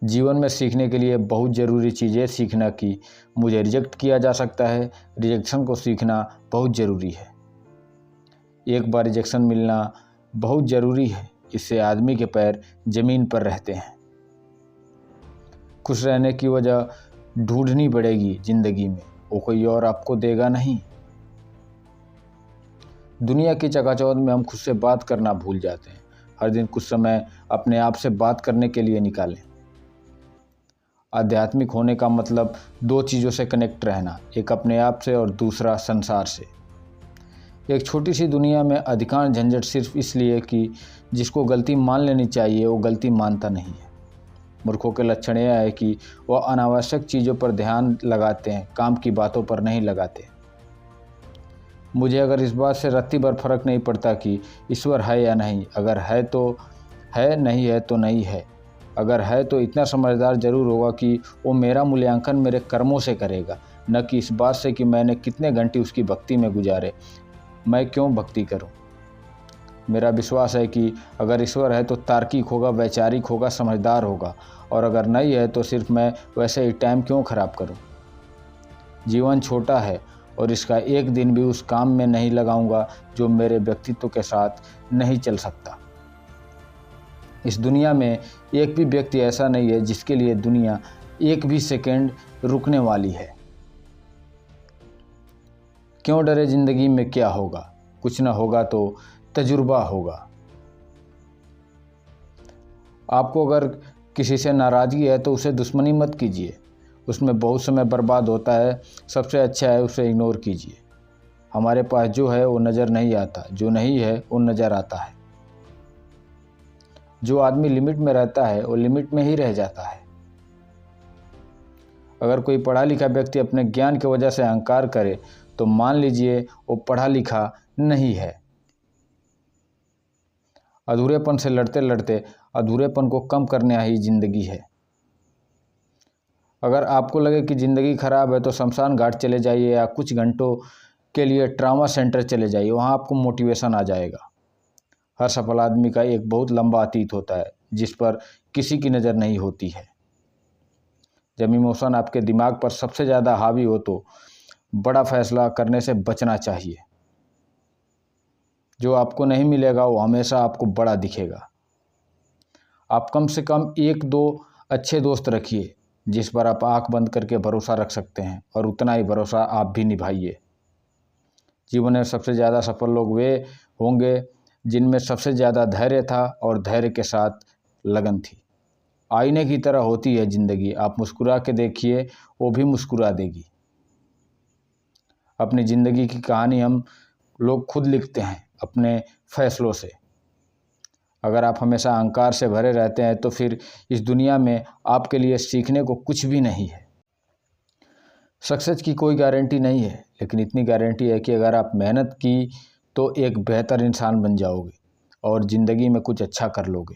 जीवन में सीखने के लिए बहुत ज़रूरी चीज़ है सीखना कि मुझे रिजेक्ट किया जा सकता है। रिजेक्शन को सीखना बहुत ज़रूरी है। एक बार रिजेक्शन मिलना बहुत ज़रूरी है, इससे आदमी के पैर ज़मीन पर रहते हैं। खुश रहने की वजह ढूंढनी पड़ेगी ज़िंदगी में, वो कोई और आपको देगा नहीं। दुनिया की चकाचौंध में हम खुद से बात करना भूल जाते हैं। हर दिन कुछ समय अपने आप से बात करने के लिए निकालें। आध्यात्मिक होने का मतलब दो चीज़ों से कनेक्ट रहना, एक अपने आप से और दूसरा संसार से। एक छोटी सी दुनिया में अधिकांश झंझट सिर्फ इसलिए कि जिसको गलती मान लेनी चाहिए वो गलती मानता नहीं है। मूर्खों के लक्षण यह है कि वह अनावश्यक चीज़ों पर ध्यान लगाते हैं, काम की बातों पर नहीं लगाते। मुझे अगर इस बात से रत्ती भर फर्क नहीं पड़ता कि ईश्वर है या नहीं। अगर है तो है, नहीं है तो नहीं है। अगर है तो इतना समझदार जरूर होगा कि वो मेरा मूल्यांकन मेरे कर्मों से करेगा, न कि इस बात से कि मैंने कितने घंटे उसकी भक्ति में गुजारे, मैं क्यों भक्ति करूं। मेरा विश्वास है कि अगर ईश्वर है तो तार्किक होगा, वैचारिक होगा, समझदार होगा, और अगर नहीं है तो सिर्फ मैं वैसे ही टाइम क्यों खराब करूं। जीवन छोटा है और इसका एक दिन भी उस काम में नहीं लगाऊंगा जो मेरे व्यक्तित्व के साथ नहीं चल सकता। इस दुनिया में एक भी व्यक्ति ऐसा नहीं है जिसके लिए दुनिया एक भी सेकंड रुकने वाली है। क्यों डरे, जिंदगी में क्या होगा, कुछ ना होगा तो तजुर्बा होगा। आपको अगर किसी से नाराज़गी है तो उसे दुश्मनी मत कीजिए, उसमें बहुत समय बर्बाद होता है। सबसे अच्छा है उसे इग्नोर कीजिए। हमारे पास जो है वो नज़र नहीं आता, जो नहीं है वो नज़र आता है। जो आदमी लिमिट में रहता है वो लिमिट में ही रह जाता है। अगर कोई पढ़ा लिखा व्यक्ति अपने ज्ञान की वजह से अहंकार करे तो मान लीजिए वो पढ़ा लिखा नहीं है। अधूरेपन से लड़ते लड़ते अधूरेपन को कम करना ही जिंदगी है। अगर आपको लगे कि ज़िंदगी खराब है तो शमशान घाट चले जाइए या कुछ घंटों के लिए ट्रॉमा सेंटर चले जाइए, वहाँ आपको मोटिवेशन आ जाएगा। हर सफल आदमी का एक बहुत लंबा अतीत होता है जिस पर किसी की नज़र नहीं होती है। जब इमोशन आपके दिमाग पर सबसे ज़्यादा हावी हो तो बड़ा फैसला करने से बचना चाहिए। जो आपको नहीं मिलेगा वो हमेशा आपको बड़ा दिखेगा। आप कम से कम एक दो अच्छे दोस्त रखिए जिस पर आप आंख बंद करके भरोसा रख सकते हैं, और उतना ही भरोसा आप भी निभाइए। जीवन में सबसे ज़्यादा सफल लोग वे होंगे जिनमें सबसे ज़्यादा धैर्य था और धैर्य के साथ लगन थी। आईने की तरह होती है ज़िंदगी, आप मुस्कुरा के देखिए वो भी मुस्कुरा देगी। अपनी ज़िंदगी की कहानी हम लोग खुद लिखते हैं अपने फैसलों से। अगर आप हमेशा अहंकार से भरे रहते हैं तो फिर इस दुनिया में आपके लिए सीखने को कुछ भी नहीं है। सक्सेस की कोई गारंटी नहीं है, लेकिन इतनी गारंटी है कि अगर आप मेहनत की तो एक बेहतर इंसान बन जाओगे और ज़िंदगी में कुछ अच्छा कर लोगे।